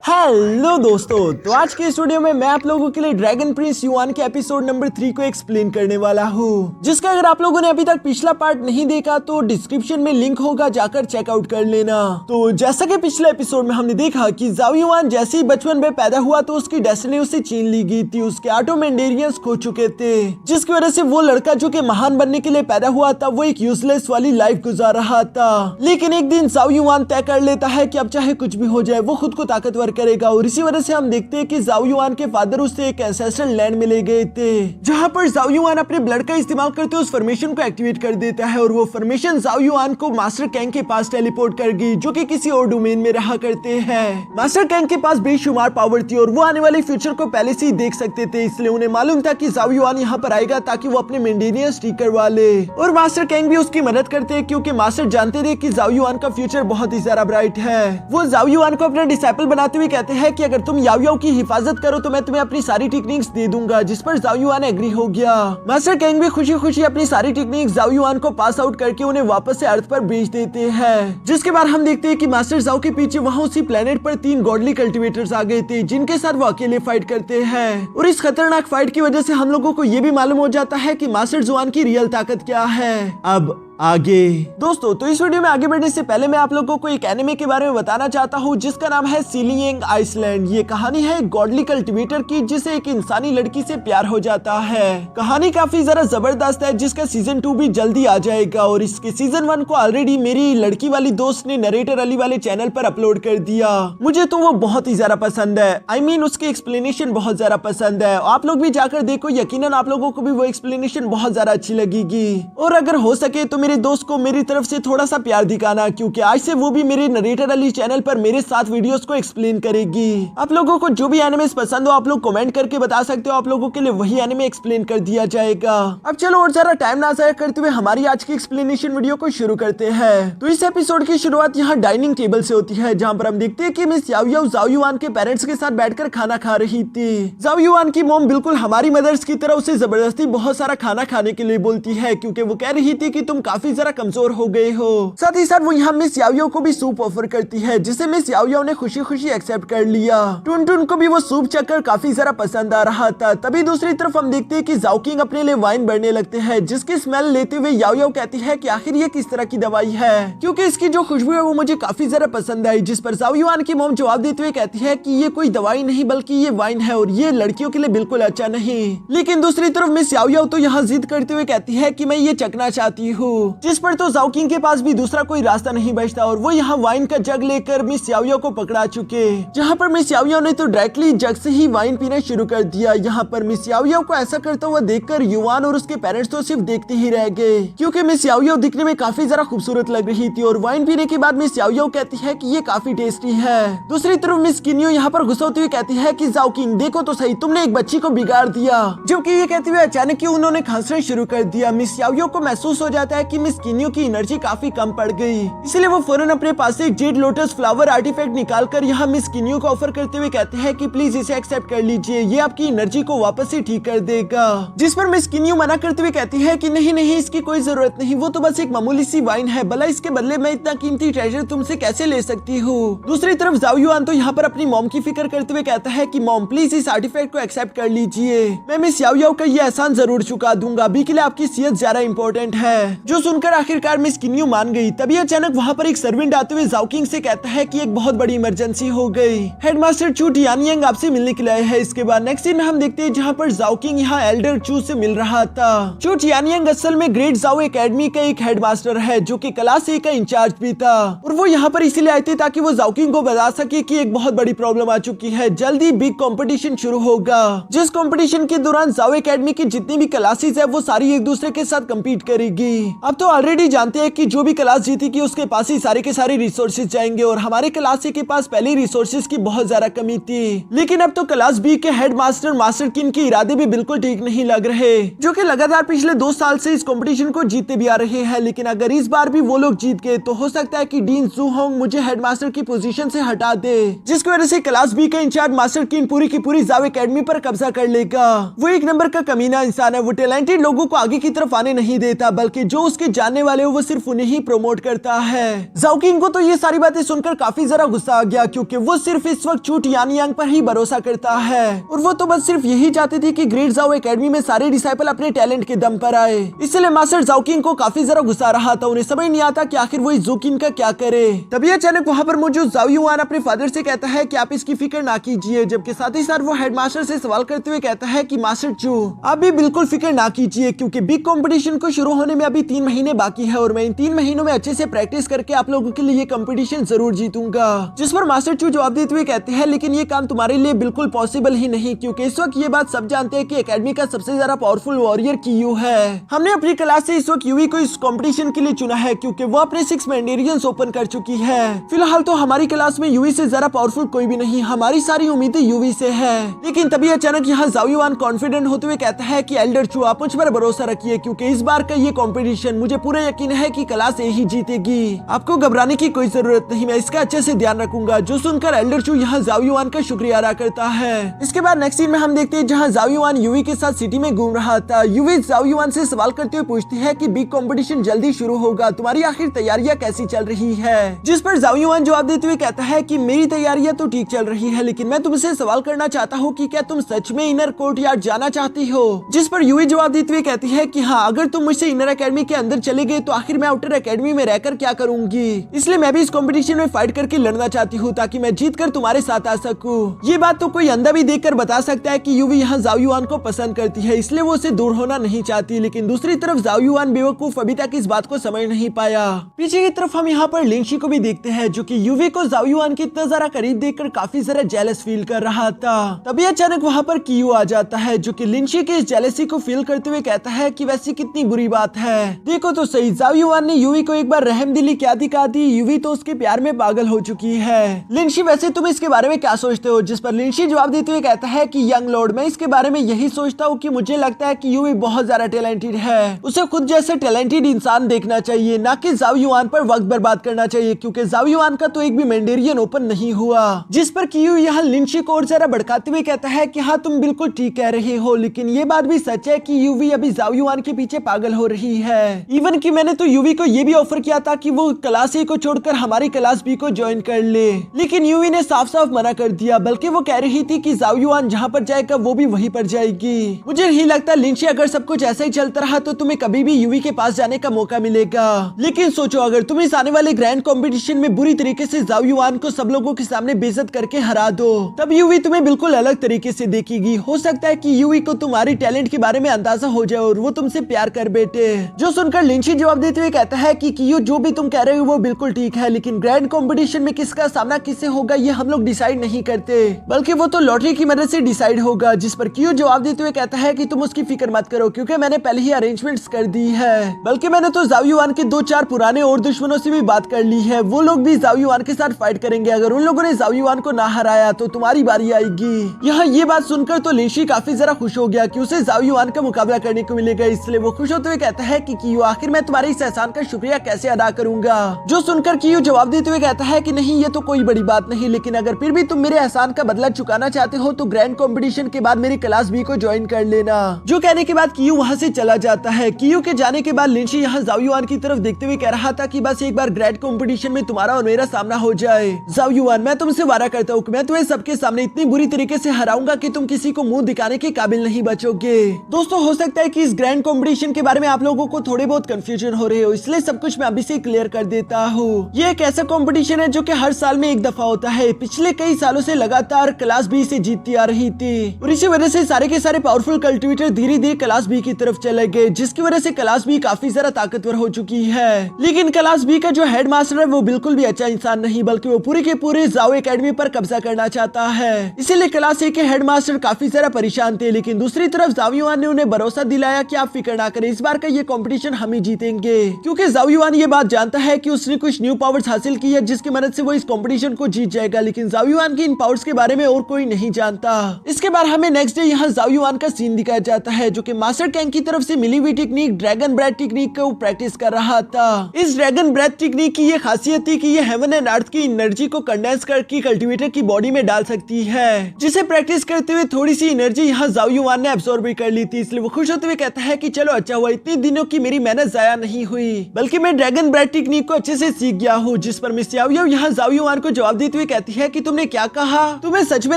Hello दोस्तों, तो आज के इस वीडियो में मैं आप लोगों के लिए ड्रैगन प्रिंस युआन के एपिसोड नंबर 3 को एक्सप्लेन करने वाला हूँ, जिसका अगर आप लोगों ने अभी तक पिछला पार्ट नहीं देखा तो डिस्क्रिप्शन में लिंक होगा, जाकर चेकआउट कर लेना। तो जैसा कि पिछले एपिसोड में हमने देखा कि जाओ युआन जैसे ही बचपन में पैदा हुआ तो उसकी डेस्टिनी उससे छीन ली गई थी, उसके ऑटो मेंडेरियंस खो चुके थे, जिसकी वजह से वो लड़का जो कि महान बनने के लिए पैदा हुआ था वो एक यूजलेस वाली लाइफ गुजार रहा था। लेकिन एक दिन जाओ युआन तय कर लेता है कि अब चाहे कुछ भी हो जाए वो खुद को ताकतवर करेगा, और इसी वजह से हम देखते हैं कि जाओ युआन के फादर उससे एक एंसेस्ट्रल लैंड में ले गए थे, जहां पर जाओ युआन अपने ब्लड का इस्तेमाल करते उस फॉर्मेशन को एक्टिवेट कर देता है, और वो फॉर्मेशन जाओ युआन को मास्टर कैंग के पास टेलीपोर्ट कर गई, जो कि किसी और डोमेन में रहा करते हैं। मास्टर कैंग के पास बेशुमार पावर थी और वो आने वाले फ्यूचर को पहले से ही देख सकते थे, इसलिए उन्हें मालूम था कि जाओ युआन यहाँ पर आएगा ताकि वो अपने मेंडेनियंस ठीक करवा ले, और मास्टर कैंग भी उसकी मदद करते हैं क्योंकि मास्टर जानते थे कि जाओ युआन का फ्यूचर बहुत ही ज्यादा ब्राइट है। वो जाओ युआन को अपना डिसाइपल बनाते हुए कहते हैं कि अगर तुम याओ याओ की हिफाजत करो तो मैं तुम्हें अपनी सारी टेक्निक्स दे दूंगा, जिस पर जाओ युआन एग्री हो गया। मास्टर कैंग भी खुशी खुशी अपनी सारी टेक्निक्स जाओ युआन को पास आउट करके उन्हें वापस से अर्थ पर भेज देते हैं, जिसके बाद हम देखते हैं कि मास्टर जाओ के पीछे वहाँ उसी प्लेनेट पर 3 गॉडली कल्टिवेटर्स आ गए थे, जिनके साथ वो अकेले फाइट करते हैं, और इस खतरनाक फाइट की वजह से हम लोगों को ये भी मालूम हो जाता है कि मास्टर जुआन की रियल ताकत क्या है। अब आगे दोस्तों, तो इस वीडियो में आगे बढ़ने से पहले मैं आप लोगों को एक एनिमे के बारे में बताना चाहता हूँ, जिसका नाम है सीलिंग आइसलैंड। ये कहानी है एक गॉडली कल्टिवेटर की, जिसे एक इंसानी लड़की से प्यार हो जाता है। कहानी काफी जरा जबरदस्त है, जिसका सीजन 2 भी जल्दी आ जाएगा, और इसके सीजन 1 को ऑलरेडी मेरी लड़की वाली दोस्त ने नरेटर अली वाले चैनल पर अपलोड कर दिया। मुझे तो वो बहुत ही ज्यादा पसंद है, I mean, उसकी एक्सप्लेनेशन बहुत ज्यादा पसंद है। आप लोग भी जाकर देखो, यकीनन आप लोगों को भी वो एक्सप्लेनेशन बहुत ज्यादा अच्छी लगेगी, और अगर हो सके तो मेरे दोस्त को मेरी तरफ से थोड़ा सा प्यार दिखाना, क्योंकि आज से वो भी मेरे नरेटर अली चैनल पर मेरे साथ वीडियोस को एक्सप्लेन करेगी। आप लोगों को जो भी एनिमेस पसंद हो आप लोग कमेंट करके बता सकते हो, आप लोगों के लिए वही एनिमे एक्सप्लेन कर दिया जाएगा। अब चलो और ज्यादा टाइम ना जाया करते हुए हमारी आज की एक्सप्लेनेशन वीडियो को शुरू करते हैं। तो इस एपिसोड की शुरुआत यहाँ डाइनिंग टेबल से होती है, जहाँ पर हम देखते हैं कि मिस याओ याओ जाओ युआन के पेरेंट्स के साथ बैठकर खाना खा रही थी। जाओ युआन की मॉम बिल्कुल हमारी मदर्स की तरह उसे जबरदस्ती बहुत सारा खाना खाने के लिए बोलती है, क्योंकि वो कह रही थी कि तुम काफी जरा कमजोर हो गए हो। साथ ही साथ वो यहाँ मिस याओ याओ को भी सूप ऑफर करती है, जिसे मिस याओ याओ ने खुशी खुशी एक्सेप्ट कर लिया। टुन टुन को भी वो सूप चखकर काफी जरा पसंद आ रहा था। तभी दूसरी तरफ हम देखते हैं कि जाओ किंग अपने लिए वाइन भरने लगते हैं, जिसकी स्मेल लेते हुए याओ याओ कहती है कि आखिर ये किस तरह की दवाई है, क्योंकि इसकी जो खुशबू है वो मुझे काफी जरा पसंद आई। जिस पर जाओ युआन की मॉम जवाब देते हुए कहती है कि ये कोई दवाई नहीं बल्कि ये वाइन है, और ये लड़कियों के लिए बिल्कुल अच्छा नहीं। लेकिन दूसरी तरफ मिस याओ याओ तो यहाँ जिद करते हुए कहती है कि मैं ये चखना चाहती हूँ, जिस पर तो जाओ किंग के पास भी दूसरा कोई रास्ता नहीं बचता, और वो यहाँ वाइन का जग लेकर मिस याओ याओ को पकड़ा चुके, जहाँ पर मिस याओ याओ ने तो डायरेक्टली जग से ही वाइन पीना शुरू कर दिया। यहाँ पर मिस याओ याओ को ऐसा करता हुआ देखकर युआन और उसके पेरेंट्स तो सिर्फ देखते ही रह गए, क्योंकि मिस याओ याओ दिखने में काफी जरा खूबसूरत लग रही थी, और वाइन पीने के बाद मिस याओ याओ कहती है कि ये काफी टेस्टी है। दूसरी तरफ मिस किन्यो यहाँ पर गुस्सा होती हुई कहती है कि जाओ किंग देखो तो सही, तुमने एक बच्ची को बिगाड़ दिया। जबकि ये कहते हुए अचानक ही उन्होंने खांसना शुरू कर दिया। मिस याओ याओ को महसूस हो जाता है कि मिस किन्यो की एनर्जी काफी कम पड़ गई, इसलिए वो फौरन अपने पास से एक जेड लोटस फ्लावर आर्टिफैक्ट निकालकर यहाँ मिस किन्यो को ऑफर करते हुए कहते हैं कि प्लीज इसे एक्सेप्ट कर लीजिए, ये आपकी एनर्जी को वापस से ठीक कर देगा। जिस पर मिस किन्यो मना करते हुए कहती है कि नहीं नहीं, इसकी कोई जरूरत नहीं, वो तो बस एक मामूली सी वाइन है, भला इसके बदले मैं इतना कीमती ट्रेजर तुमसे कैसे ले सकती हूँ। दूसरी तरफ जाओ युआन तो यहाँ पर अपनी मॉम की फिक्र करते हुए कहता है कि मॉम प्लीज इस आर्टिफैक्ट को एक्सेप्ट कर लीजिए, मैं मिस याओ याओ का ये एहसान जरूर चुका दूंगा, अभी के लिए आपकी सेहत ज्यादा इंपॉर्टेंट है। जो सुनकर आखिरकार मिस किन्यो मान गई। तभी अचानक वहाँ पर एक सर्वेंट आते हुए जाओ किंग से कहता है कि एक बहुत बड़ी इमरजेंसी हो गई, हेडमास्टर चू टियानियंग आपसे मिलने के लिए आए हैं। इसके बाद नेक्स्ट सीन में हम देखते हैं जहाँ पर जाओ किंग यहाँ एल्डर चू से मिल रहा था। चू टियानियंग असल में ग्रेट जाओ एकेडमी का एक हेडमास्टर है, जो कि क्लास A का इंचार्ज भी था, और वो यहाँ पर इसीलिए आए थे ताकि वो जाओ किंग को बता सके कि एक बहुत बड़ी प्रॉब्लम आ चुकी है, जल्दी बिग कंपटीशन शुरू होगा, जिस कंपटीशन के दौरान जाओ एकेडमी की जितनी भी क्लासेस है वो सारी एक दूसरे के साथ कम्पीट करेगी। अब तो ऑलरेडी जानते हैं कि जो भी क्लास जीतेगी उसके पास ही सारे के सारे रिसोर्सेज जाएंगे, और हमारे क्लास A के पास पहले रिसोर्सेज की बहुत ज्यादा कमी थी। लेकिन अब तो क्लास B के हेड मास्टर मास्टर किन के इरादे भी बिल्कुल ठीक नहीं लग रहे, जो कि लगातार पिछले 2 साल से इस कंपटीशन को जीतते भी आ रहे हैं। लेकिन अगर इस बार भी वो लोग जीत गए तो हो सकता है कि डीन जू होंग मुझे हेडमास्टर की पोजीशन से हटा दे, जिसकी वजह से क्लास B का इंचार्ज मास्टर किन पूरी की पूरी जाओ एकेडमी पर कब्जा कर लेगा। वो एक नंबर का कमीना इंसान है, वो टैलेंटेड लोगों को आगे की तरफ आने नहीं देता, बल्कि जो उसके के जानने वाले हो वो सिर्फ उन्हें ही प्रमोट करता है। जाओ किंग को तो ये सारी बातें सुनकर काफी जरा गुस्सा आ गया, क्योंकि वो सिर्फ इस वक्त चू यान यांग पर ही भरोसा करता है और वो तो बस सिर्फ यही चाहते थे कि ग्रेट जाओ एकेडमी में सारे डिसाइपल अपने टैलेंट के दम पर आए। इसलिए मास्टर जाओ किंग को काफी जरा गुस्सा आ रहा था, उन्हें समझ नहीं आता कि आखिर वो इस जू किंग का क्या करे। तभी अचानक वहाँ पर मौजूद जाओ युआन अपने फादर से कहता है कि आप इसकी फिक्र ना कीजिए, जबकि साथ ही साथ वो हेडमास्टर से सवाल करते हुए कहता है कि मास्टर चू आप भी बिल्कुल फिक्र ना कीजिए, क्योंकि बिग कंपटीशन को शुरू होने में अभी 3 महीने बाकी है और मैं इन 3 महीनों में अच्छे से प्रैक्टिस करके आप लोगों के लिए ये कंपटीशन जरूर जीतूंगा। जिस पर मास्टर चू जवाब देते हुए कहते हैं लेकिन ये काम तुम्हारे लिए बिल्कुल पॉसिबल ही नहीं, क्योंकि इस वक्त ये बात सब जानते हैं कि एकेडमी का सबसे ज्यादा पावरफुल वॉरियर कियू है। हमने अपनी क्लास से इस वक्त यूवी को इस कंपटीशन के लिए चुना है, क्योंकि वो अपने 6 मैंडेरियंस ओपन कर चुकी है। फिलहाल तो हमारी क्लास में यूवी से ज्यादा पावरफुल कोई भी नहीं, हमारी सारी उम्मीदें यूवी से है। लेकिन तभी अचानक यहाँ जाओ युआन कॉन्फिडेंट होते हुए कहता है कि एल्डर चू आप मुझ पर भरोसा रखिए, क्योंकि इस बार का ये कंपटीशन मुझे पूरा यकीन है कि क्लास ए ही जीतेगी। आपको घबराने की कोई जरूरत नहीं, मैं इसका अच्छे से ध्यान रखूंगा। जो सुनकर एल्डर चू यहाँ जाओ युआन का शुक्रिया अदा करता है। इसके बाद नेक्स्ट सीन में हम देखते हैं जहाँ जाओ युआन यूवी के साथ सिटी में घूम रहा था। यूवी जाओ युआन से सवाल करते हुए पूछती है कि बिग कंपटीशन जल्दी शुरू होगा, तुम्हारी आखिर तैयारियां कैसी चल रही है। जिस पर जाओ युआन जवाब देते हुए कहता है कि मेरी तैयारियां तो ठीक चल रही है, लेकिन मैं तुमसे सवाल करना चाहता हूँ कि क्या तुम सच में इनर कोर्टयार्ड जाना चाहती हो। जिस पर यूवी जवाब देते हुए कहती है कि हाँ, अगर तुम मुझसे इनर एकेडमी के अंदर चले गए तो आखिर मैं आउटर एकेडमी में रहकर क्या करूंगी, इसलिए मैं भी इस कंपटीशन में फाइट करके लड़ना चाहती हूँ ताकि मैं जीत कर तुम्हारे साथ आ सकूं। ये बात तो कोई अंधा भी देखकर बता सकता है कि यूवी यहाँ जाओ युआन को पसंद करती है, इसलिए वो उसे दूर होना नहीं चाहती। लेकिन दूसरी तरफ जाओ युआन बेवकूफ अभी तक इस बात को समझ नहीं पाया। पीछे की तरफ हम यहाँ पर लिंशी को भी देखते हैं, जो कि यूवी को जाओ युआन की इतना जरा करीब देखकर काफी जरा जेलस फील कर रहा था। तभी अचानक वहाँ पर कियू आ जाता है, जो कि लिंशी के इस जेलसी को फील करते हुए कहता है कि वैसी कितनी बुरी बात है। देखो तो सही, जाओ युआन ने यूवी को एक बार रहमदिली क्या दिखा दी, यूवी तो उसके प्यार में पागल हो चुकी है। लिंशी वैसे तुम इसके बारे में क्या सोचते हो। जिस पर लिंशी जवाब देते हुए कहता है कि यंग लॉर्ड मैं इसके बारे में यही सोचता हूँ कि मुझे लगता है कि यूवी बहुत ज्यादा टैलेंटेड है, उसे खुद जैसे टैलेंटेड इंसान देखना चाहिए, ना कि जाओ युआन पर वक्त बर्बाद करना चाहिए, क्योंकि जाओ युआन का तो एक भी मैंडेरियन ओपन नहीं हुआ। जिस पर कियू यहाँ लिंशी को और जरा भड़काते हुए कहता है कि हाँ तुम बिल्कुल ठीक कह रहे हो, लेकिन ये बात भी सच है कि यूवी अभी जाओ युआन के पीछे पागल हो रही है। इवन कि मैंने तो यूवी को ये भी ऑफर किया था कि वो क्लास ए को छोड़कर हमारी क्लास बी को ज्वाइन कर ले, लेकिन यूवी ने साफ साफ मना कर दिया, बल्कि वो कह रही थी कि जाओ युआन जहाँ पर जाएगा वो भी वहीं पर जाएगी। मुझे नहीं लगता लिंशी अगर सब कुछ ऐसा ही चलता रहा तो तुम्हें कभी भी यूवी के पास जाने का मौका मिलेगा। लेकिन सोचो अगर तुम इस आने वाले ग्रैंड कंपटीशन में बुरी तरीके से जाओ युआन को सब लोगों के सामने बेइज्जत करके हरा दो, तब यूवी तुम्हें बिल्कुल अलग तरीके से देखेगी। हो सकता है कि यूवी को तुम्हारी टैलेंट के बारे में अंदाजा हो जाए और वो तुमसे प्यार कर बैठे। जो सुनकर लिंशी जवाब देते हुए कहता है कि कियू जो भी तुम कह रहे हो वो बिल्कुल ठीक है, लेकिन ग्रैंड कंपटीशन में किसका सामना किससे होगा ये हम लोग डिसाइड नहीं करते, बल्कि वो तो लॉटरी की मदद से डिसाइड होगा। जिस पर कियू जवाब देते हुए कहता है कि तुम उसकी फिक्र मत करो, क्योंकि मैंने पहले ही अरेंजमेंट्स कर दी है, बल्कि मैंने तो जाओ युआन के 2-4 पुराने और दुश्मनों से भी बात कर ली है, वो लोग भी जाओ युआन के साथ फाइट करेंगे। अगर उन लोगों ने जाओ युआन को ना हराया तो तुम्हारी बारी आएगी। यहाँ ये बात सुनकर तो लिंशी काफी जरा खुश हो गया कि उसे जाओ युआन का मुकाबला करने को मिलेगा, इसलिए वो खुश होते हुए कहता है कि कियू आखिर मैं तुम्हारे इस एहसान का शुक्रिया कैसे अदा करूंगा। जो सुनकर कियू जवाब देते हुए कहता है कि नहीं ये तो कोई बड़ी बात नहीं, लेकिन अगर फिर भी तुम मेरे एहसान का बदला चुकाना चाहते हो तो ग्रैंड कंपटीशन के बाद मेरी क्लास बी को ज्वाइन कर लेना। जो कहने के बाद कियू वहाँ से चला जाता है। कियू के जाने के बाद लिंशी यहाँ जाओ युआन की तरफ देखते हुए कह रहा था कि बस एक बार ग्रैंड कंपटीशन में तुम्हारा और मेरा सामना हो जाए। जाओ युआन मैं तुमसे वादा करता हूँ कि मैं तुम्हें सबके सामने इतनी बुरी तरीके से हराऊंगा कि तुम किसी को मुंह दिखाने के काबिल नहीं बचोगे। दोस्तों हो सकता है कि इस ग्रैंड कंपटीशन के बारे में आप लोगों को थोड़े बहुत कंफ्यूजन हो रहे हो, इसलिए सब कुछ मैं अभी से क्लियर कर देता हूँ। ये एक ऐसा कंपटीशन है जो कि हर साल में एक दफा होता है। पिछले कई सालों से लगातार क्लास बी से जीतती आ रही थी और इसी वजह से सारे के सारे पावरफुल कल्टिवेटर धीरे धीरे क्लास बी की तरफ चले गए, जिसकी वजह से क्लास बी काफी ज्यादा ताकतवर हो चुकी है। लेकिन क्लास बी का जो हेड मास्टर है वो बिल्कुल भी अच्छा इंसान नहीं, बल्कि वो पूरे के पूरे जाओ एकेडमी पर कब्जा करना चाहता है। इसीलिए क्लास ए के हेड मास्टर काफी ज्यादा परेशान थे। लेकिन दूसरी तरफ जाओ युआन ने उन्हें भरोसा दिलाया कि आप फिक्र ना करें, इस बार का ये कंपटीशन हम ही जीतेंगे, क्योंकि जाओ युआन ये बात जानता है कि उसने कुछ न्यू पावर्स हासिल की है जिसकी मदद से वो इस कंपटीशन को जीत जाएगा। लेकिन जाओ युआन की इन पावर्स के बारे में और कोई नहीं जानता। इसके बाद हमें नेक्स्ट डे यहाँ जाओ युआन का सीन दिखाया जाता है, जो कि मास्टर कैंग की तरफ से मिली हुई टेक्निक ड्रैगन ब्रेथ टेक्निक को प्रैक्टिस कर रहा था। इस ड्रैगन ब्रेथ टेक्निक की ये खासियत थी कि ये हेवन एंड अर्थ की एनर्जी को कंडेंस करके कल्टीवेटर की बॉडी में डाल सकती है, जिसे प्रैक्टिस करते हुए थोड़ी सी एनर्जी यहाँ जाओ युआन ने एब्सॉर्ब भी कर ली थी। इसलिए वो खुश होते हुए कहता है कि चलो अच्छा हुआ, इतने दिनों की मेरी मेहनत जाया नहीं हुई, बल्कि मैं ड्रैगन ब्रेथ टेक्निक को अच्छे से सीख गया हूँ। जिस पर मिस याओ याओ यहाँ जाओ युआन को जवाब देते हुए कहती है कि तुमने क्या कहा? तुम्हें सच में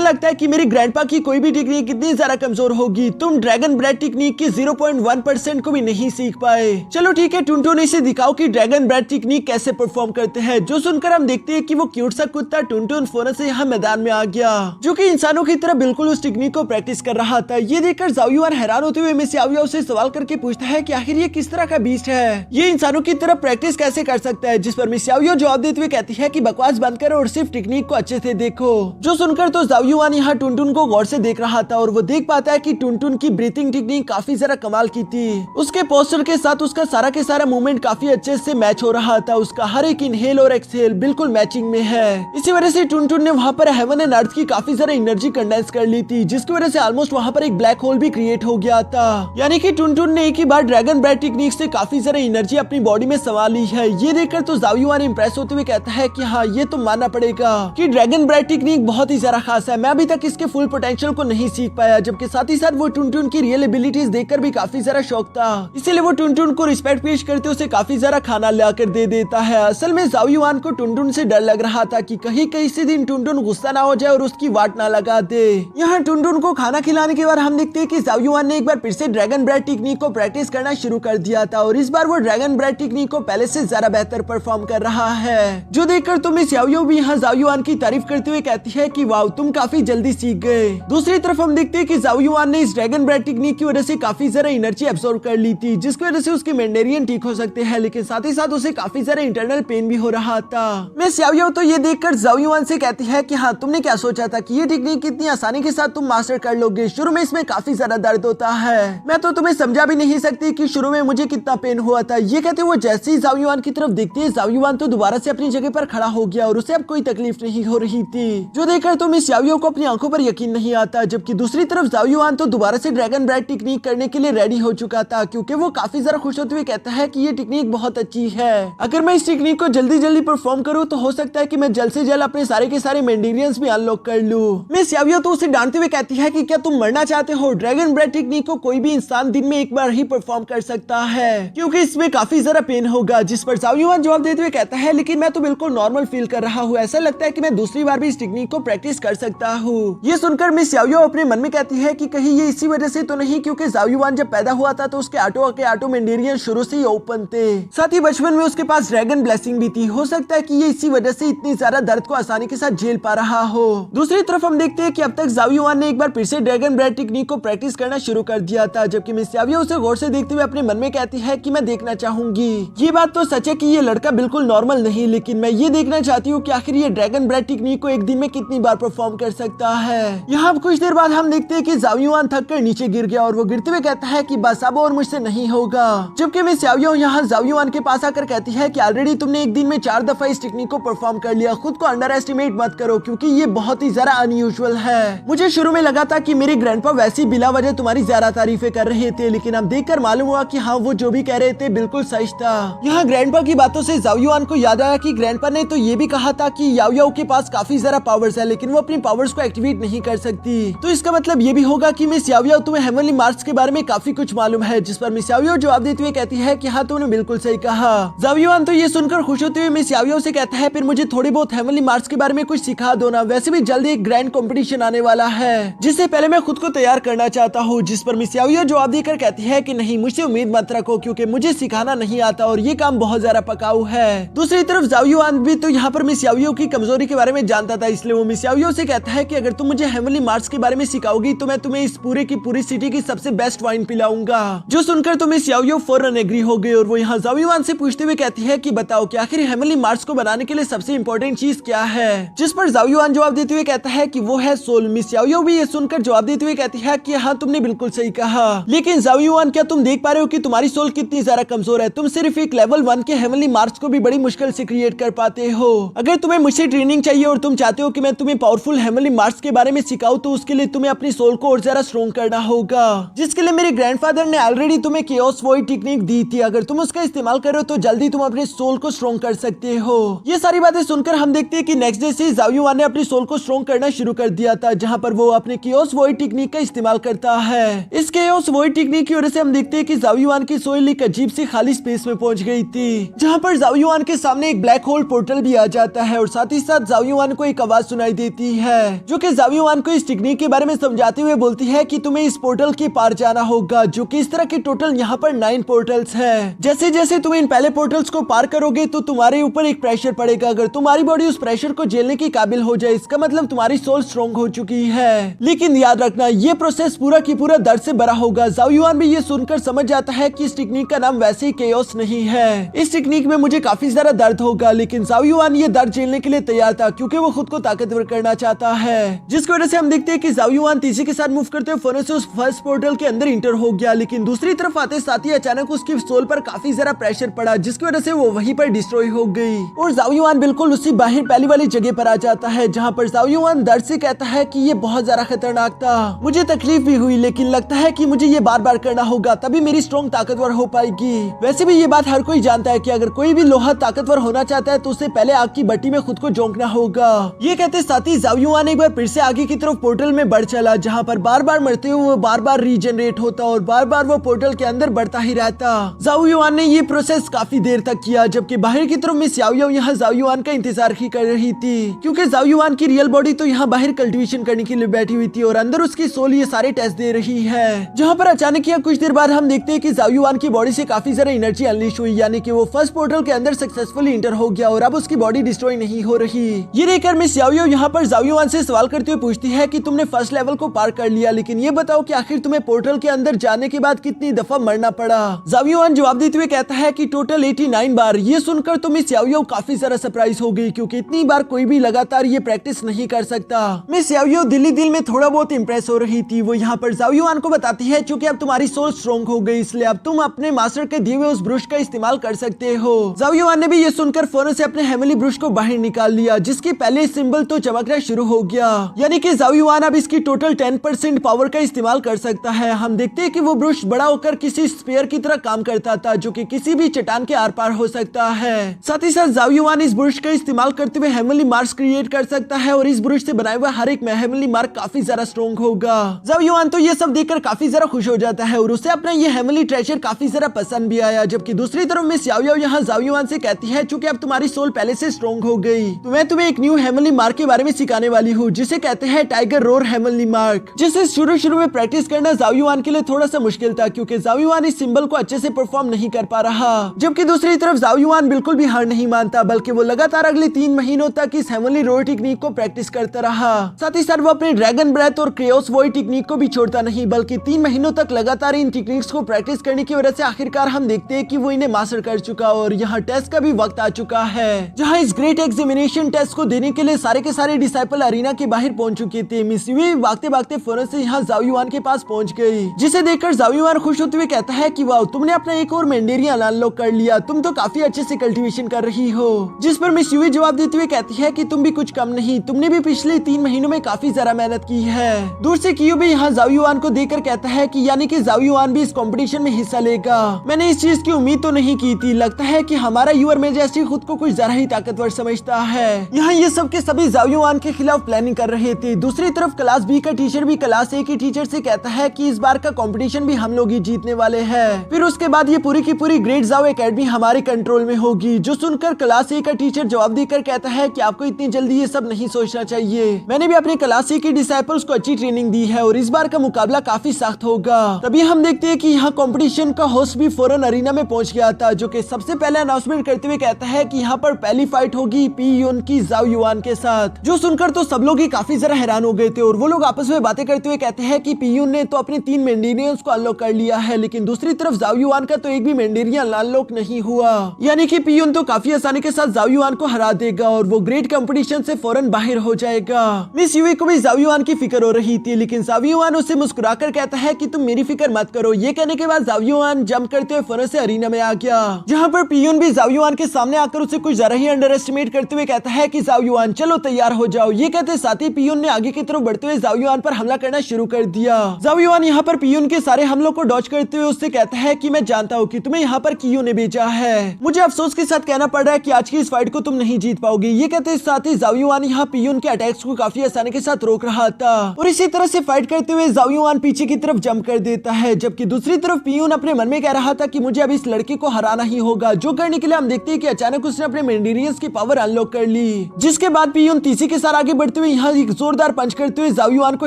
लगता है कि मेरी ग्रैंडपा की कोई भी टेक्निक इतनी ज्यादा कमजोर होगी? तुम ड्रैगन ब्रेथ टेक्निक की 0.1% को भी नहीं सीख पाए। चलो ठीक है, टुनटुन इसे दिखाओ कि ड्रैगन ब्रेथ टेक्निक कैसे परफॉर्म करते हैं। जो सुनकर हम देखते हैं कि वो क्यूट सा कुत्ता टुनटुन फौरन से यहाँ मैदान में आ गया, जो कि इंसानों की तरह बिल्कुल उस टेक्निक को प्रैक्टिस कर रहा था। ये देखकर जाओ युआन हैरान होते हुए मिस याओ याओ से सवाल करके पूछता है कि आखिर ये किस तरह का बीस्ट है, ये इंसानों की तरह प्रैक्टिस कैसे कर सकता है? जिस पर मिस याओ याओ जवाब देते हुए कहती है कि बकवास बंद करो और सिर्फ टेक्निक को अच्छे से देखो। जो सुनकर तो जाओ युआन यहाँ टुनटुन को गौर से देख रहा था और वो देख पाता है कि टुनटुन की ब्रीथिंग टेक्निक काफी जरा कमाल की थी। उसके पोस्टर के साथ उसका सारा के सारा मूवमेंट काफी अच्छे से मैच हो रहा था। उसका हर एक इनहेल और एक्सहेल बिल्कुल मैचिंग में है। इसी वजह से टुनटुन ने वहाँ पर हेवन एंड अर्थ की काफी ज्यादा एनर्जी कंडेंस कर ली थी, जिसकी वजह से ऑलमोस्ट वहाँ पर एक ब्लैक होल भी क्रिएट हो गया था। यानी कि टुनटुन ने एक ही बार ड्रैगन ब्रेथ टेक्निक से काफी ज्यादा एनर्जी अपनी बॉडी में संभाल ली है। ये देखकर तो जाओ युआन इंप्रेस होते हुए कहता है कि हाँ, ये तो मानना पड़ेगा कि ड्रैगन ब्रेथ टेक्निक बहुत ही ज्यादा खास है। मैं अभी तक इसके फुल पोटेंशियल को नहीं सीख पाया। जबकि साथ ही साथ वो टुनटुन की रियल एबिलिटीज देखकर भी काफी ज्यादा शौक था, इसीलिए वो टुनटुन को रिस्पेक्ट पेश करते उसे काफी ज्यादा खाना लाकर दे देता है। असल में जाओ युआन को टुनटुन से डर लग रहा था कि कहीं किसी दिन टुनटुन गुस्सा ना हो जाए और उसकी वाट ना लगा दे। यहाँ टुनटुन को खाना खिलाने के बाद हम देखते हैं कि जाओ युआन ने एक बार फिर से ड्रैगन ब्रेथ टेक्निक को प्रैक्टिस करना शुरू कर दिया था और इस बार वो ड्रैगन ब्रेथ टेक्निक को पहले से ज्यादा बेहतर परफॉर्म कर रहा है। जो देखकर तो मिस याओ याओ भी यहाँ जाओ युआन की तारीफ करते हुए कहती है कि वाओ, तुम काफी जल्दी सीख गए। दूसरी तरफ हम देखते हैं कि जाओ युआन ने इस ड्रैगन ब्रेथ टेक्निक की वजह से काफी ज्यादा एनर्जी एब्सॉर्ब कर ली थी, जिसकी वजह से उसके मैंडेरियन ठीक हो सकते हैं, लेकिन साथ ही साथ उसे काफी ज्यादा इंटरनल पेन भी हो रहा था। मिस याओ याओ तो ये देखकर जाओ युआन से कहती है कि हाँ, तुमने क्या सोचा था कि ये टेक्निक इतनी आसानी के साथ तुम मास्टर कर लोगे? शुरू में इसमें काफी ज्यादा दर्द होता है, मैं तो तुम्हें समझा भी नहीं सकती कि शुरू में मुझे कितना पेन हुआ था। ये कहते वो जैसे ही जाओ युआन की तरफ देखती है, जाओ युआन तो दोबारा से अपनी जगह पर खड़ा हो गया और उसे अब कोई तकलीफ नहीं हो रही थी। जो देखकर तो मिस याओ याओ को अपनी आंखों पर यकीन नहीं आता। जबकि दूसरी तरफ जाओ युआन तो दोबारा से ड्रैगन ब्रेथ टेक्निक करने के लिए रेडी हो चुका था, क्योंकि वो काफी ज्यादा खुश होते हुए कहता है कि ये टेक्निक बहुत अच्छी है। अगर मैं इस टेक्निक को जल्दी जल्दी परफॉर्म करूँ तो हो सकता है कि मैं जल्द से जल्द अपने सारे के सारे मैंडेरियंस भी अनलॉक कर लूं। मिस याओ याओ तो उसे डांटते हुए कहती है कि क्या तुम मरना चाहते हो? ड्रैगन ब्रेथ टेक्निक को कोई भी इंसान दिन में एक बार ही परफॉर्म कर सकता है, क्योंकि इसमें काफी ज्यादा पेन होगा। जिस पर जाओ युआन जवाब देते हुए कहता है, लेकिन मैं तो बिल्कुल नॉर्मल फील कर रहा हूँ, ऐसा लगता है कि मैं दूसरी बार भी इस टेक्निक को प्रैक्टिस कर सकता हूँ। ये सुनकर मिस याओ याओ अपने मन में कहती है कि कहीं ये इसी वजह से तो नहीं क्योंकि जाओ युआन जब पैदा हुआ था तो उसके ऑटो मैंडेरियन शुरू से ही ओपन थे, साथ ही बचपन में उसके पास ड्रैगन ब्लेसिंग भी थी। हो सकता है कि ये इसी वजह से इतनी ज्यादा दर्द को आसानी के साथ झेल पा रहा हो। दूसरी तरफ हम देखते हैं कि अब तक जाओ युआन ने एक बार फिर से ड्रैगन ब्रेथ टेक्निक को प्रैक्टिस करना शुरू कर दिया था। जबकि मिस याओ याओ उसे गौर से देखते हुए अपने मन में कहती है कि मैं देखना चाहूंगी। ये बात तो सच है कि ये लड़का बिल्कुल नॉर्मल नहीं, लेकिन मैं ये देखना चाहती हूँ कि आखिर ये ड्रैगन ब्रेथ टेक्निक को एक दिन में कितनी बार परफॉर्म कर सकता है। यहाँ कुछ देर बाद हम देखते हैं कि जाओ युआन थक कर नीचे गिर गया और वो गिरते हुए कहता है कि बस अब और मुझसे नहीं होगा। जबकि मिस याओ याओ यहाँ जाओ युआन के पास आकर कहती है कि ऑलरेडी तुमने एक दिन में 4 दफा इस टेक्निक को परफॉर्म कर लिया, खुद को अंडर एस्टिमेट मत करो क्योंकि ये बहुत ही ज्यादा अनयूजुअल है। मुझे शुरू में लगा था कि मेरे ग्रैंडपा वैसी बिला वजह तुम्हारी ज्यादा तारीफें कर रहे थे, लेकिन अब देखकर मालूम हुआ कि हाँ, वो जो भी कह रहे थे बिल्कुल सच था। यहाँ ग्रैंडपा की बातों से जाओ युआन को याद आया कि ग्रैंडपा ने तो ये भी कहा था कि याओ याओ के पास काफी ज्यादा पावर्स है, लेकिन वो अपनी पावर्स को एक्टिवेट नहीं कर सकती। तो इसका मतलब ये भी होगा कि मिस याओ याओ तुम्हें हेवनली मार्क्स के बारे में काफी कुछ मालूम है। जिस पर मिस याओ याओ जवाब देते हुए कहती है कि हाँ, तुमने बिल्कुल सही कहा। जाओ युआन तो ये सुनकर खुश होते हुए मिस याओ याओ से कहता है, फिर मुझे थोड़ी बहुत हेवनली मार्क्स के बारे में कुछ सिखा दो ना, वैसे भी जल्दी एक ग्रैंड कंपटीशन आने वाला है जिससे पहले मैं खुद को तैयार करना चाहता हूँ। जिस पर मिस याओ याओ जवाब देकर कहती है कि नहीं, मुझसे उम्मीद मत रखो क्योंकि मुझे सिखाना नहीं आता और ये काम बहुत ज्यादा पकाऊ है। दूसरी तरफ जाओ युआन भी तो यहाँ पर मिस याओ याओ की कमजोरी के बारे में जानता था, इसलिए वो मिस याओ याओ से कहता है कि अगर तुम मुझे हेवनली मार्क्स के बारे में सिखाओगी तो मैं तुम्हें इस पूरे की पूरी सिटी की सबसे बेस्ट वाइन पिलाऊंगा। जो सुनकर तो मिस याओ याओ फौरन एग्री हो गई और वो यहाँ जाओ युआन से पूछते हुए कहती है कि बताओ कि आखिर हेवनली मार्क्स को बनाने के लिए सबसे इंपॉर्टेंट चीज क्या है। जिस पर जाओ युआन जवाब देते हुए कहता है कि वो है सोल। मिस याओ याओ भी ये सुनकर जवाब देते हुए कहती है कि हाँ, तुमने बिल्कुल सही कहा, लेकिन जाओ युआन क्या तुम देख पा रहे हो कि तुम्हारी सोल कितनी ज्यादा कमजोर है? तुम सिर्फ एक लेवल 1 के हेवनली मार्क्स को भी बड़ी मुश्किल से क्रिएट कर पाते हो। अगर तुम्हें मुझसे ट्रेनिंग चाहिए और तुम चाहते हो कि मैं तुम्हें पावरफुल हेवनली मार्क्स के बारे में सिखाऊं तो उसके लिए तुम्हें अपनी सोल को और ज्यादा स्ट्रॉन्ग करना होगा, जिसके लिए मेरे ग्रैंडफादर ने ऑलरेडी तुम्हें केओस वॉइड टेक्निक दी थी। अगर तुम उसका इस्तेमाल करो तो जल्दी तुम अपने सोल को स्ट्रॉन्ग कर सकते हो। ये सारी बातें सुनकर हम देखते हैं कि नेक्स्ट डे से जाओ युआन ने अपनी सोल को स्ट्रॉन्ग करना शुरू कर दिया था, जहां पर वो अपने केओस वॉइड टेक्निक का इस्तेमाल करता है। इस केओस वॉइड टेक्निक की वजह से हम देखते हैं कि जाओ युआन की सोल सोइल एक अजीब सी खाली स्पेस में पहुंच गई थी, जहाँ पर जाओ युआन के सामने एक ब्लैक होल पोर्टल भी आ जाता है और साथ ही साथ जाओ युआन को एक आवाज सुनाई देती है जो कि जाओ युआन को इस टेक्निक के बारे में समझाते हुए बोलती है कि तुम्हें इस पोर्टल के पार जाना होगा, जो कि इस तरह के टोटल यहाँ पर 9 पोर्टल्स है। जैसे जैसे तुम इन पहले पोर्टल्स को पार करोगे तो तुम्हारे ऊपर एक प्रेशर पड़ेगा। अगर तुम्हारी बॉडी उस प्रेशर को झेलने की काबिल हो जाए, इसका मतलब तुम्हारी सोल स्ट्रॉन्ग हो चुकी है। लेकिन याद रखना, ये प्रोसेस पूरा की पूरा दर्द से भरा होगा। जाओ युआन भी ये सुनकर समझ जाता है कि इस टेक्निक का नाम वैसे ही केओस नहीं है। इस टेक्निक में मुझे काफी ज्यादा दर्द होगा, लेकिन जाओ युआन ये दर्द झेलने के लिए तैयार था क्योंकि वो खुद को ताकतवर करना चाहता है, जिसकी वजह से हम देखते हैं कि जाओ युआन तेजी के साथ मूव करते हुए फौरन से उस फर्स्ट पोर्टल के अंदर इंटर हो गया। लेकिन दूसरी तरफ आते साथ ही अचानक उसकी सोल पर काफी ज्यादा प्रेशर पड़ा, जिसकी वजह से वो वहीं पर डिस्ट्रॉय हो गई और जाओ युआन बिल्कुल उसी बाहर पहली वाली जगह पर आ जाता है, जहाँ पर जाओ युआन दर्द से कहता है कि ये बहुत ज्यादा खतरनाक था, मुझे तकलीफ भी हुई, लेकिन लगता है कि मुझे ये बार बार करना होगा, तभी मेरी स्ट्रॉन्ग ताकतवर हो पाएगी। वैसे भी ये बात हर कोई जानता है कि अगर कोई भी लोहा ताकतवर होना चाहता है तो उसे पहले आग की भट्टी में खुद को झोंकना होगा। ये कहते साथ ही जाओ युआन एक बार फिर से आगे की तरफ पोर्टल में बढ़ चला, जहाँ पर बार बार मरते हुए वो बार बार रीजनरेट होता और बार बार वो पोर्टल के अंदर बढ़ता ही रहता। जाओ युआन ने ये प्रोसेस काफी देर तक किया, जबकि बाहर की तरफ मिस याओ याओ यहाँ जाओ युआन का इंतजार ही कर रही थी, क्योंकि जाओ युआन की रियल बॉडी तो यहाँ बाहर कल्टीवेशन करने के लिए बैठी हुई थी और अंदर उसकी सोल ये सारे टेस्ट दे रही है। जहाँ पर अचानक या कुछ देर बाद हम देखते हैं कि जाओ युआन की बॉडी से काफी ज्यादा एनर्जी अनलीश हुई, यानी कि वो फर्स्ट पोर्टल के अंदर सक्सेसफुली इंटर हो गया और अब उसकी बॉडी डिस्ट्रॉय नहीं हो रही। ये देखकर मिस याओ याओ यहाँ पर जाओ युआन से सवाल करते हुए पूछती है कि तुमने फर्स्ट लेवल को पार कर लिया, लेकिन ये बताओ कि आखिर तुम्हें पोर्टल के अंदर जाने के बाद कितनी दफा मरना पड़ा। जाओ युआन जवाब देते हुए कहता है कि टोटल 89 बार। ये सुनकर तो मिस याओ याओ काफी ज्यादा सरप्राइज हो गई, क्योंकि इतनी बार कोई भी लगातार ये प्रैक्टिस नहीं कर सकता। मिस याओ याओ दिल ही दिल में थोड़ा बहुत इंप्रेस हो रही थी। वो यहाँ पर जाओ युआन को बताती है क्योंकि अब तुम्हारी सोल स्ट्रॉन्ग हो गई, इसलिए अब तुम अपने मास्टर के दिए हुए उस ब्रश का इस्तेमाल कर सकते हो। जाओ युआन ने भी ये सुनकर फौरन से अपने हेवनली ब्रश को बाहर निकाल लिया, जिसकी पहले सिंबल तो चमकना शुरू हो गया, यानी कि जाओ युआन अब इसकी टोटल 10% पावर का इस्तेमाल कर सकता है। हम देखते हैं कि वो ब्रश बड़ा होकर किसी स्पेयर की तरह काम करता था, जो कि किसी भी चट्टान के आर पार हो सकता है। साथ ही साथ जाओ युआन इस ब्रश का इस्तेमाल करते हुए हेवनली मार्क्स क्रिएट कर सकता है और इस ब्रश से बनाए हुआ हर एक हेवनली मार्क काफी ज्यादा स्ट्रॉन्ग होगा। जाओ युआन तो ये सब देखकर काफी ज्यादा खुश हो जाता है और उसे अपना ये हेवनली ट्रेजर काफी ज्यादा पसंद भी आया। जबकि दूसरी तरफ मिस याओ याओ यहाँ जाओ युआन से कहती है चूंकि अब तुम्हारी सोल पहले से स्ट्रॉन्ग हो गई तो मैं तुम्हें एक न्यू हेवनली मार्क के बारे में सिखाने वाली हूँ, जिसे कहते हैं टाइगर रोर हेवनली मार्क, जिसे शुरू में प्रैक्टिस करना जाओ युआन के लिए थोड़ा सा मुश्किल था, क्योंकि जाओ युआन इस सिंबल को अच्छे से परफॉर्म नहीं कर पा रहा। जबकि दूसरी तरफ जाओ युआन बिल्कुल भी हार नहीं मानता, बल्कि वो लगातार अगले 3 महीनों तक इस हेवनली रोर टेक्निक को प्रैक्टिस करता रहा। साथ ही साथ वो अपने ड्रैगन ब्रेथ और क्रेओस वॉइड टेक्निक को भी छोड़ता नहीं, बल्कि 3 महीनों तक लगातार इन टेक्निक्स को प्रैक्टिस करने की वजह से आखिरकार हम देखते हैं कि वो इन्हें मास्टर कर चुका और यहाँ टेस्ट का भी वक्त आ चुका है, जहाँ इस ग्रेट एग्जामिनेशन टेस्ट को देने के लिए सारे के सारे डिसाइपल अरीना के बाहर पहुंच चुके थे। मिस युई भागते भागते फौरन से यहाँ जाओ युआन के पास पहुंच गई, जिसे देखकर जाओ युआन खुश होते हुए कहता है कि वाह, तुमने अपना एक और मेंडेरियन अनलॉक कर लिया, तुम तो काफी अच्छे से कल्टीवेशन कर रही हो। जिस पर मिस युई जवाब देते हुए कहती है कि तुम भी कुछ कम नहीं, तुमने भी पिछले 3 महीनों में काफी ज्यादा मेहनत की है। दूर से कियो भी यहाँ जाओ युआन को देखकर कहता है कि यानी कि जाओ युआन भी इस कंपटीशन में हिस्सा लेगा। मैंने इस चीज की उम्मीद तो नहीं की थी, लगता है कि हमारा यूर मेजेस्टी खुद को कुछ ज्यादा ही ताकतवर समझता है। यहाँ ये सब के सभी जाओ युआन के खिलाफ प्लानिंग कर रहे थे। दूसरी तरफ क्लास बी का टीचर भी क्लास ए की टीचर से कहता है कि इस बार का कंपटीशन भी हम लोग ही जीतने वाले हैं। फिर उसके बाद ये पूरी की पूरी ग्रेट जाओ एकेडमी हमारे कंट्रोल में होगी। जो सुनकर क्लास ए का टीचर जवाब देकर कहता है कि आपको इतनी जल्दी ये सब नहीं सोचना चाहिए, मैंने भी अपने क्लास ए के डिसाइपल्स को अच्छी ट्रेनिंग दी है और इस बार का मुकाबला काफी सख्त होगा। तभी हम देखते हैं कि यहाँ कंपटीशन का होस्ट भी फौरन अरीना में पहुंच गया था, जो कि सबसे पहले अनाउंसमेंट करते हुए कहता है कि यहाँ पर पहली फाइट होगी पी यून की जाओ युआन के साथ। जो सुनकर तो सब लोग ही काफी जरा हैरान हो गए थे और वो लोग आपस में बातें करते हुए कहते हैं कि पी यून ने तो अपने 3 मेंडेरियंस को अनलॉक कर लिया है, लेकिन दूसरी तरफ जाओ युआन का तो एक भी मेंडेरियन अनलॉक नहीं हुआ, यानी कि पी यून तो काफी आसानी के साथ जाओ युआन को हरा देगा और वो ग्रेट कंपटीशन से फौरन बाहर हो जाएगा। मिस युई को भी जाओ युआन की फिक्र हो रही थी, लेकिन जाओ युआन उसे मुस्कुराकर कहता है कि तुम मेरी फिक्र मत करो। ये कहने के बाद जाओ युआन जंप करते हुए फौरन से अरीना में आ गया, जहाँ पर पी यून भी जाओ युआन के सामने आकर उसे कुछ जरा ही अंडर एस्टिमेट करते हुए कहता है कि जाओ युआन चलो तैयार हो जाओ। ये कहते साथ ही पी यून ने आगे की तरफ बढ़ते हुए जाओ युआन पर हमला करना शुरू कर दिया। जाओ युआन यहाँ पर पी यून के सारे हमलों को डॉज करते हुए उससे कहता है कि मैं जानता हूँ कि तुम्हें यहाँ पर कियो ने भेजा है, मुझे अफसोस के साथ कहना पड़ रहा है कि आज की इस फाइट को तुम नहीं जीत पाओगे। ये कहते साथ ही जाओ युआन यहाँ पी यून के अटैक्स को काफी आसानी के साथ रोक रहा था और इसी तरह से फाइट करते हुए जाओ युआन पीछे की तरफ जंप कर देता है, जबकि दूसरी तरफ पी यून अपने मन मन में कह रहा था कि मुझे अब इस लड़के को हराना ही होगा, जो करने के लिए हम देखते हैं कि अचानक उसने अपने मेंडेरियंस की पावर अनलॉक कर ली, जिसके बाद पियून तीसी के साथ आगे बढ़ते हुए यहाँ एक जोरदार पंच करते हुए जाओ युआन को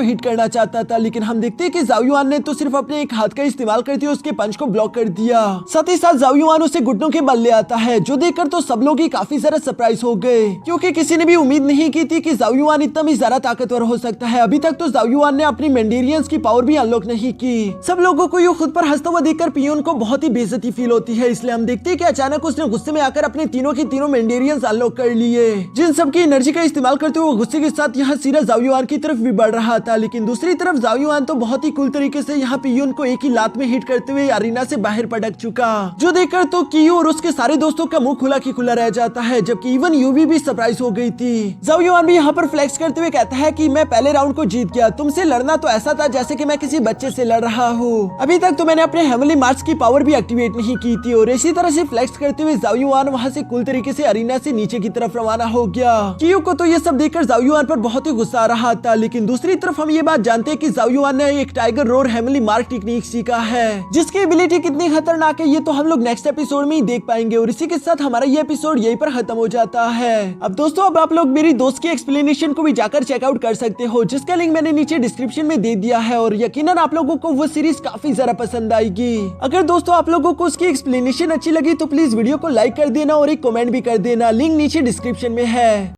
हिट करना चाहता था, लेकिन हम देखते हैं कि जाओ युआन ने तो सिर्फ अपने एक हाथ का इस्तेमाल करते हुए उसके पंच को ब्लॉक कर दिया। साथ ही साथ जाओ युआन उसे घुटनों के बल ले आता है, जो देखकर तो सब लोग ही काफी ज्यादा सरप्राइज हो गए, क्योंकि किसी ने भी उम्मीद नहीं की थी कि जाओ युआन इतना भी ज्यादा ताकतवर हो सकता है। अभी तक तो जाओ युआन ने अपनी मेंडेरियंस की पावर भी अनलॉक नहीं की। सब लोगों को ये खुद पर हंसता हुआ देखकर पियून को बहुत ही बेइज्जती फील होती है, इसलिए हम देखते हैं कि अचानक उसने गुस्से में आकर अपने तीनों की तीनों मेंडेरियंस अनलॉक कर लिए, जिन सब की एनर्जी का इस्तेमाल करते हुए गुस्से के साथ यहाँ सीधा जाओ युआन की तरफ भी बढ़ रहा था। लेकिन दूसरी तरफ जाओ युआन तो बहुत ही कूल तरीके से यहाँ पियून को एक ही लात में हिट करते हुए अरीना से बाहर पटक चुका, जो देखकर तो कियो और उसके सारे दोस्तों का मुंह खुला की खुला रह जाता है, जबकि इवन यूवी भी सरप्राइज हो गई थी। जाओ युआन भी यहाँ पर फ्लेक्स करते हुए कहता है कि मैं पहले राउंड को जीत गया, तुमसे लड़ना तो ऐसा था जैसे कि मैं किसी बच्चे से लड़ रहा हूँ, अभी तक तो मैंने अपने हेवनली मार्क्स की पावर भी एक्टिवेट नहीं की थी। और इसी तरह से फ्लेक्स करते हुए जाओ युआन वहाँ से कूल तरीके से अरीना से नीचे की तरफ रवाना हो गया। कियो को तो ये सब देखकर जाओ युआन पर बहुत ही गुस्सा आ रहा था, लेकिन दूसरी तरफ हम ये बात जानते हैं कि जाओ युआन ने एक tiger roar heavenly mark technique सीखा है, जिसकी एबिलिटी कितनी खतरनाक है ये तो हम लोग नेक्स्ट एपिसोड में ही देख पाएंगे। और इसी के साथ हमारा ये एपिसोड यहीं पर खत्म हो जाता है। अब दोस्तों अब आप लोग मेरी दोस्त की एक्सप्लेनेशन को भी जाकर चेकआउट कर सकते हो, जिसका लिंक मैंने नीचे डिस्क्रिप्शन में दे दिया है, और यकीनन आप लोगों को वो सीरीज काफी ज्यादा पसंद आएगी। अगर दोस्तों आप लोगों को उसकी एक्सप्लेनेशन अच्छी लगी तो प्लीज वीडियो को लाइक कर देना और एक कमेंट भी कर देना, लिंक नीचे डिस्क्रिप्शन में है।